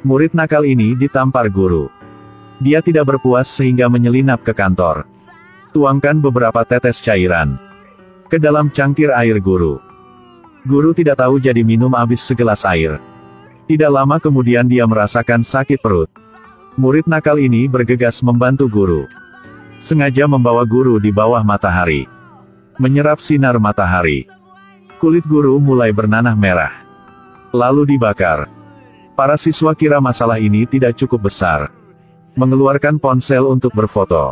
Murid nakal ini ditampar guru. Dia tidak berpuas sehingga menyelinap ke kantor. Tuangkan beberapa tetes cairan ke dalam cangkir air guru. Guru tidak tahu jadi minum habis segelas air. Tidak lama kemudian dia merasakan sakit perut. Murid nakal ini bergegas membantu guru. Sengaja membawa guru di bawah matahari. Menyerap sinar matahari. Kulit guru mulai bernanah merah. Lalu dibakar. Para siswa kira masalah ini tidak cukup besar. Mengeluarkan ponsel untuk berfoto.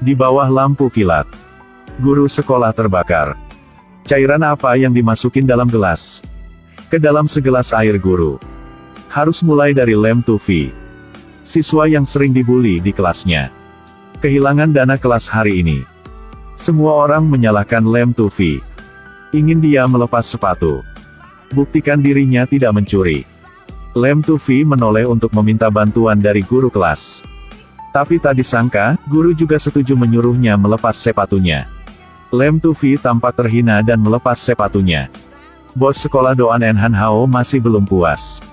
Di bawah lampu kilat. Guru sekolah terbakar. Cairan apa yang dimasukin dalam gelas? Ke dalam segelas air guru. Harus mulai dari lem tufi. Siswa yang sering dibully di kelasnya. Kehilangan dana kelas hari ini. Semua orang menyalahkan lem tufi. Ingin dia melepas sepatu. Buktikan dirinya tidak mencuri. Lem tufi menoleh untuk meminta bantuan dari guru kelas. Tapi tak disangka, guru juga setuju menyuruhnya melepas sepatunya. Lem tufi tampak terhina dan melepas sepatunya. Bos sekolah Doan En Han Hao masih belum puas.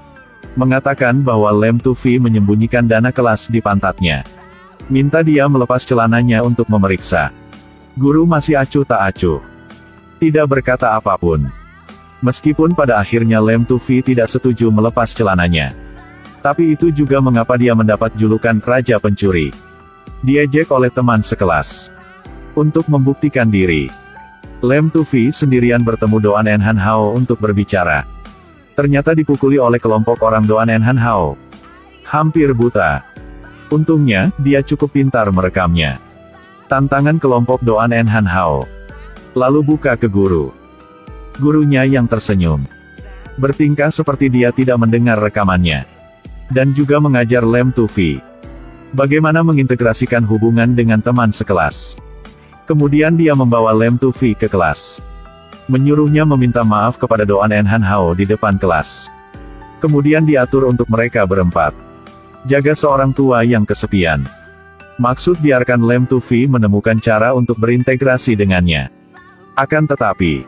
Mengatakan bahwa lem tufi menyembunyikan dana kelas di pantatnya. Minta dia melepas celananya untuk memeriksa. Guru masih acuh tak acuh. Tidak berkata apapun. Meskipun pada akhirnya lem tufi tidak setuju melepas celananya. Tapi itu juga mengapa dia mendapat julukan Raja Pencuri. Diejek oleh teman sekelas. Untuk membuktikan diri. Lem tufi sendirian bertemu Doan En Han Hao untuk berbicara. Ternyata dipukuli oleh kelompok orang Doan En Han Hao. Hampir buta. Untungnya, dia cukup pintar merekamnya. Tantangan kelompok Doan En Han Hao. Lalu buka ke guru. Gurunya yang tersenyum. Bertingkah seperti dia tidak mendengar rekamannya. Dan juga mengajar lem tufi. Bagaimana mengintegrasikan hubungan dengan teman sekelas. Kemudian dia membawa lem tufi ke kelas. Menyuruhnya meminta maaf kepada Doan En Han Hao di depan kelas. Kemudian diatur untuk mereka berempat. Jaga seorang tua yang kesepian. Maksud biarkan lem tufi menemukan cara untuk berintegrasi dengannya. Akan tetapi,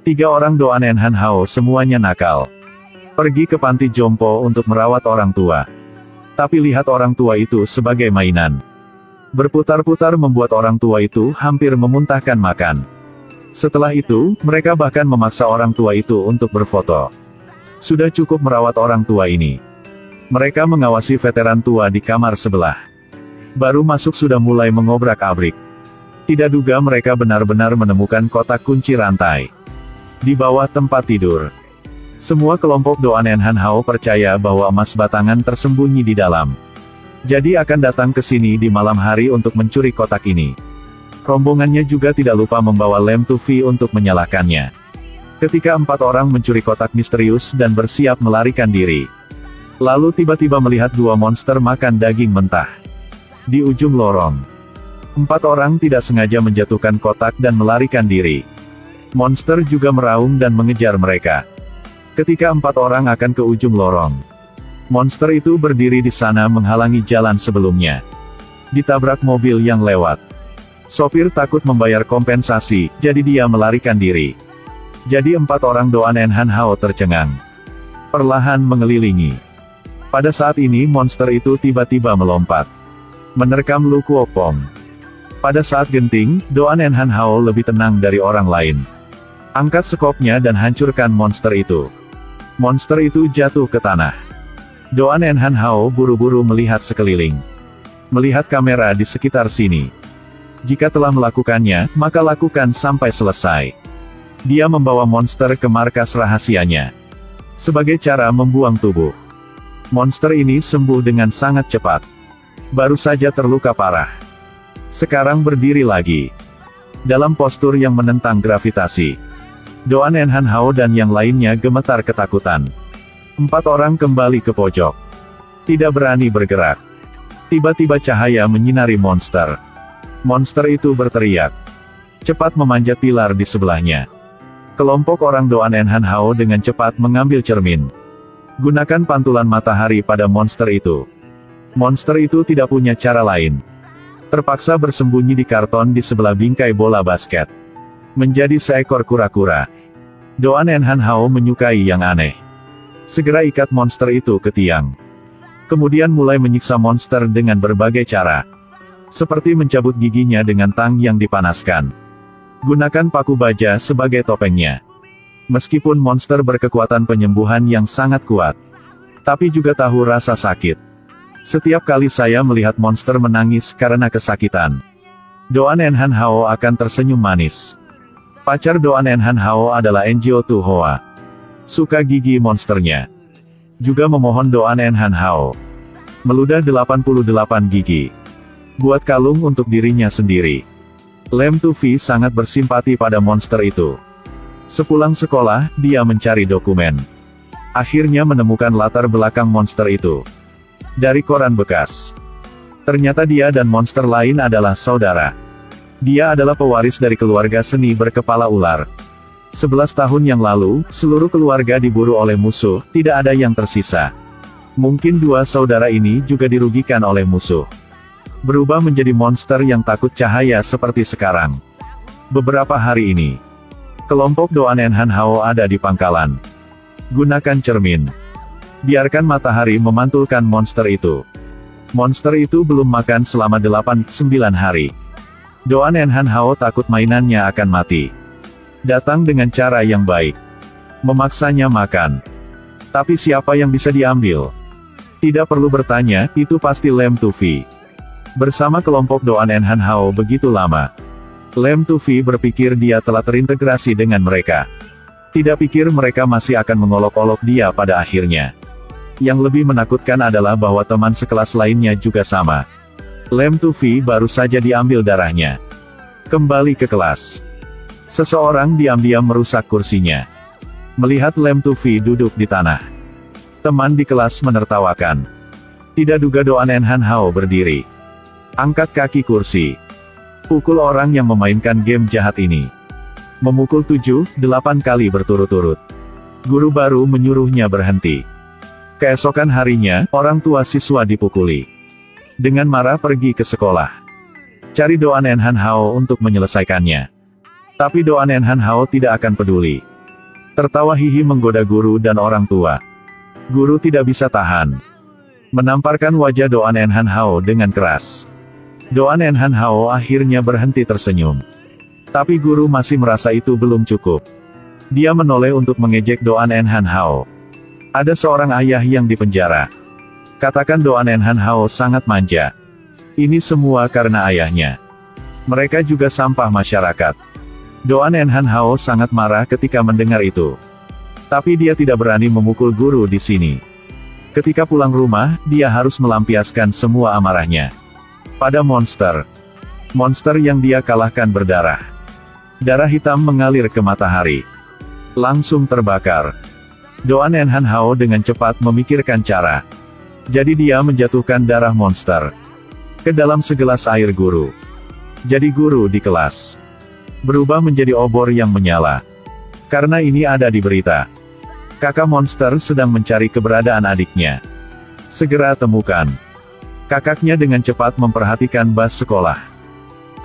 3 orang Doan En Han Hao semuanya nakal. Pergi ke panti jompo untuk merawat orang tua. Tapi lihat orang tua itu sebagai mainan. Berputar-putar membuat orang tua itu hampir memuntahkan makan. Setelah itu, mereka bahkan memaksa orang tua itu untuk berfoto. Sudah cukup merawat orang tua ini. Mereka mengawasi veteran tua di kamar sebelah. Baru masuk sudah mulai mengobrak-abrik. Tidak duga mereka benar-benar menemukan kotak kunci rantai. Di bawah tempat tidur. Semua kelompok Doan En Han Hao percaya bahwa emas batangan tersembunyi di dalam. Jadi akan datang ke sini di malam hari untuk mencuri kotak ini. Rombongannya juga tidak lupa membawa lem tufi untuk menyalakannya. Ketika 4 orang mencuri kotak misterius dan bersiap melarikan diri. Lalu tiba-tiba melihat 2 monster makan daging mentah. Di ujung lorong. 4 orang tidak sengaja menjatuhkan kotak dan melarikan diri. Monster juga meraung dan mengejar mereka. Ketika 4 orang akan ke ujung lorong. Monster itu berdiri di sana menghalangi jalan sebelumnya. Ditabrak mobil yang lewat. Sopir takut membayar kompensasi, jadi dia melarikan diri. Jadi 4 orang Doan En Han Hao tercengang. Perlahan mengelilingi. Pada saat ini monster itu tiba-tiba melompat. Menerkam Lu Kuopong. Pada saat genting, Doan En Han Hao lebih tenang dari orang lain. Angkat sekopnya dan hancurkan monster itu. Monster itu jatuh ke tanah. Doan En Han Hao buru-buru melihat sekeliling. Melihat kamera di sekitar sini. Jika telah melakukannya, maka lakukan sampai selesai. Dia membawa monster ke markas rahasianya. Sebagai cara membuang tubuh. Monster ini sembuh dengan sangat cepat. Baru saja terluka parah. Sekarang berdiri lagi. Dalam postur yang menentang gravitasi. Doan En Han Hao dan yang lainnya gemetar ketakutan. 4 orang kembali ke pojok. Tidak berani bergerak. Tiba-tiba cahaya menyinari monster. Monster itu berteriak. Cepat memanjat pilar di sebelahnya. Kelompok orang Doan En Han Hao dengan cepat mengambil cermin. Gunakan pantulan matahari pada monster itu. Monster itu tidak punya cara lain. Terpaksa bersembunyi di karton di sebelah bingkai bola basket. Menjadi seekor kura-kura. Doan En Han Hao menyukai yang aneh. Segera ikat monster itu ke tiang. Kemudian mulai menyiksa monster dengan berbagai cara. Seperti mencabut giginya dengan tang yang dipanaskan. Gunakan paku baja sebagai topengnya. Meskipun monster berkekuatan penyembuhan yang sangat kuat, tapi juga tahu rasa sakit. Setiap kali saya melihat monster menangis karena kesakitan, Doan Enhan Hao akan tersenyum manis. Pacar Doan Enhan Hao adalah Enjio Tu Hoa. Suka gigi monsternya. Juga memohon Doan Enhan Hao meludah 88 gigi. Buat kalung untuk dirinya sendiri. Lem Tu Fi sangat bersimpati pada monster itu. Sepulang sekolah, dia mencari dokumen. Akhirnya menemukan latar belakang monster itu. Dari koran bekas. Ternyata dia dan monster lain adalah saudara. Dia adalah pewaris dari keluarga seni berkepala ular. 11 tahun yang lalu, seluruh keluarga diburu oleh musuh, tidak ada yang tersisa. Mungkin dua saudara ini juga dirugikan oleh musuh. Berubah menjadi monster yang takut cahaya seperti sekarang. Beberapa hari ini, kelompok Doan Enhan Hao ada di pangkalan. Gunakan cermin. Biarkan matahari memantulkan monster itu. Monster itu belum makan selama 8-9 hari. Doan Enhan Hao takut mainannya akan mati. Datang dengan cara yang baik. Memaksanya makan. Tapi siapa yang bisa diambil? Tidak perlu bertanya, itu pasti Lem Tu Fi. Bersama kelompok Doan Enhan Hao begitu lama. Lem Tu Fi berpikir dia telah terintegrasi dengan mereka. Tidak pikir mereka masih akan mengolok-olok dia pada akhirnya. Yang lebih menakutkan adalah bahwa teman sekelas lainnya juga sama. Lem Tu Fi baru saja diambil darahnya. Kembali ke kelas. Seseorang diam-diam merusak kursinya. Melihat Lem Tu Fi duduk di tanah. Teman di kelas menertawakan. Tidak duga Doan Enhan Hao berdiri. Angkat kaki kursi. Pukul orang yang memainkan game jahat ini. Memukul 7-8 kali berturut-turut. Guru baru menyuruhnya berhenti. Keesokan harinya, orang tua siswa dipukuli. Dengan marah pergi ke sekolah. Cari Doan Enhan Hao untuk menyelesaikannya. Tapi Doan Enhan Hao tidak akan peduli. Tertawa hihi menggoda guru dan orang tua. Guru tidak bisa tahan. Menamparkan wajah Doan Enhan Hao dengan keras. Doan Enhan Hao akhirnya berhenti tersenyum. Tapi guru masih merasa itu belum cukup. Dia menoleh untuk mengejek Doan Enhan Hao. Ada seorang ayah yang dipenjara. Katakan Doan Enhan Hao sangat manja. Ini semua karena ayahnya. Mereka juga sampah masyarakat. Doan Enhan Hao sangat marah ketika mendengar itu. Tapi dia tidak berani memukul guru di sini. Ketika pulang rumah, dia harus melampiaskan semua amarahnya pada monster. Monster yang dia kalahkan berdarah. Darah hitam mengalir ke matahari. Langsung terbakar. Doan Enhan Hao dengan cepat memikirkan cara. Jadi dia menjatuhkan darah monster ke dalam segelas air guru. Jadi guru di kelas berubah menjadi obor yang menyala. Karena ini ada di berita. Kakak monster sedang mencari keberadaan adiknya. Segera temukan. Kakaknya dengan cepat memperhatikan bas sekolah.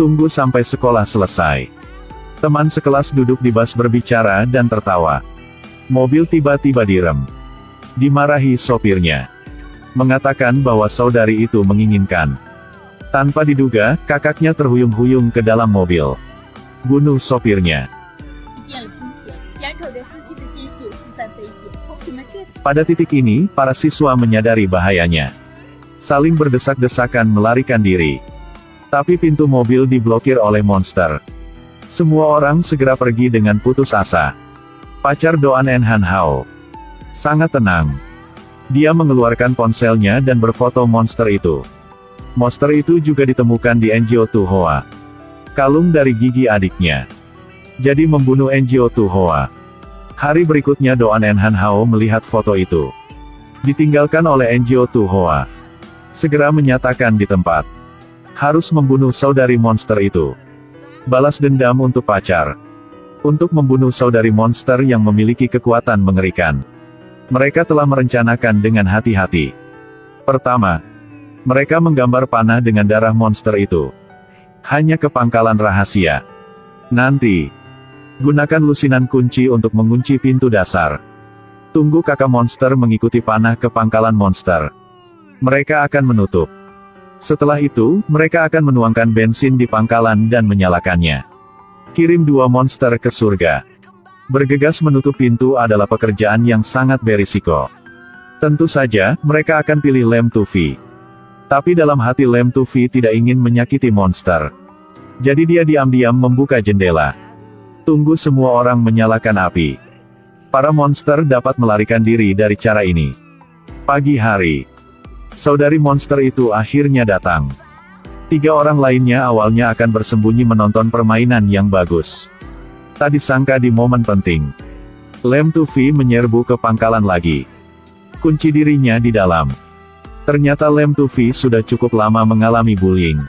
Tunggu sampai sekolah selesai. Teman sekelas duduk di bas berbicara dan tertawa. Mobil tiba-tiba direm. Dimarahi sopirnya. Mengatakan bahwa saudari itu menginginkan. Tanpa diduga, kakaknya terhuyung-huyung ke dalam mobil. Bunuh sopirnya. Pada titik ini, para siswa menyadari bahayanya. Saling berdesak-desakan melarikan diri. Tapi pintu mobil diblokir oleh monster. Semua orang segera pergi dengan putus asa. Pacar Doan Enhan Hao sangat tenang. Dia mengeluarkan ponselnya dan berfoto monster itu. Monster itu juga ditemukan di Enjio Tu Hoa. Kalung dari gigi adiknya. Jadi membunuh Enjio Tu Hoa. Hari berikutnya Doan Enhan Hao melihat foto itu. Ditinggalkan oleh Enjio Tu Hoa. Segera menyatakan di tempat. Harus membunuh saudari monster itu. Balas dendam untuk pacar. Untuk membunuh saudari monster yang memiliki kekuatan mengerikan. Mereka telah merencanakan dengan hati-hati. Pertama, mereka menggambar panah dengan darah monster itu. Hanya ke pangkalan rahasia. Nanti, gunakan lusinan kunci untuk mengunci pintu dasar. Tunggu kakak monster mengikuti panah ke pangkalan monster. Mereka akan menutup. Setelah itu, mereka akan menuangkan bensin di pangkalan dan menyalakannya. Kirim 2 monster ke surga. Bergegas menutup pintu adalah pekerjaan yang sangat berisiko. Tentu saja, mereka akan pilih Lem Tufi. Tapi dalam hati Lem Tufi tidak ingin menyakiti monster. Jadi dia diam-diam membuka jendela. Tunggu semua orang menyalakan api. Para monster dapat melarikan diri dari cara ini. Pagi hari. Saudari monster itu akhirnya datang. 3 orang lainnya awalnya akan bersembunyi menonton permainan yang bagus. Tak disangka di momen penting, Lem Tufi menyerbu ke pangkalan lagi. Kunci dirinya di dalam. Ternyata Lem Tufi sudah cukup lama mengalami bullying.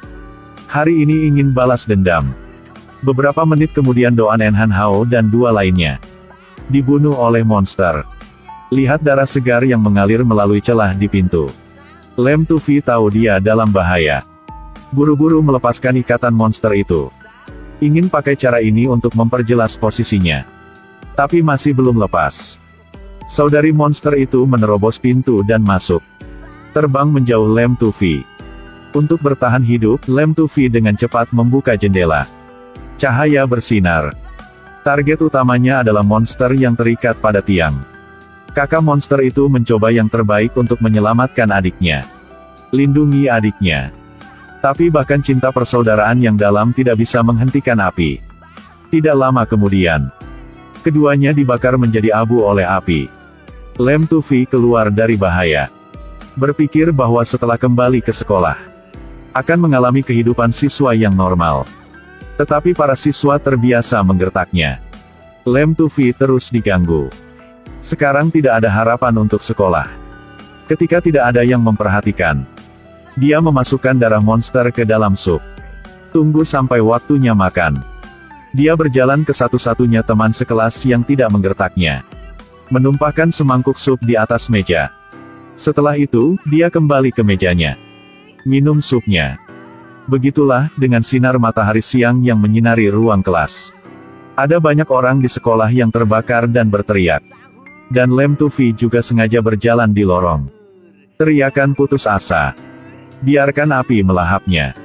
Hari ini ingin balas dendam. Beberapa menit kemudian Doan Enhan Hao dan 2 lainnya dibunuh oleh monster. Lihat darah segar yang mengalir melalui celah di pintu. Lem Tufi tahu dia dalam bahaya. Buru-buru melepaskan ikatan monster itu. Ingin pakai cara ini untuk memperjelas posisinya. Tapi masih belum lepas. Saudari monster itu menerobos pintu dan masuk. Terbang menjauh Lem Tufi. Untuk bertahan hidup, Lem Tufi dengan cepat membuka jendela. Cahaya bersinar. Target utamanya adalah monster yang terikat pada tiang. Kakak monster itu mencoba yang terbaik untuk menyelamatkan adiknya. Lindungi adiknya. Tapi bahkan cinta persaudaraan yang dalam tidak bisa menghentikan api. Tidak lama kemudian, keduanya dibakar menjadi abu oleh api. Lem Tufi keluar dari bahaya. Berpikir bahwa setelah kembali ke sekolah, akan mengalami kehidupan siswa yang normal. Tetapi para siswa terbiasa menggertaknya. Lem Tufi terus diganggu. Sekarang tidak ada harapan untuk sekolah. Ketika tidak ada yang memperhatikan, dia memasukkan darah monster ke dalam sup. Tunggu sampai waktunya makan. Dia berjalan ke satu-satunya teman sekelas yang tidak menggertaknya. Menumpahkan semangkuk sup di atas meja. Setelah itu, dia kembali ke mejanya. Minum supnya. Begitulah, dengan sinar matahari siang yang menyinari ruang kelas. Ada banyak orang di sekolah yang terbakar dan berteriak. Dan Lem Tufi juga sengaja berjalan di lorong. Teriakan putus asa. Biarkan api melahapnya.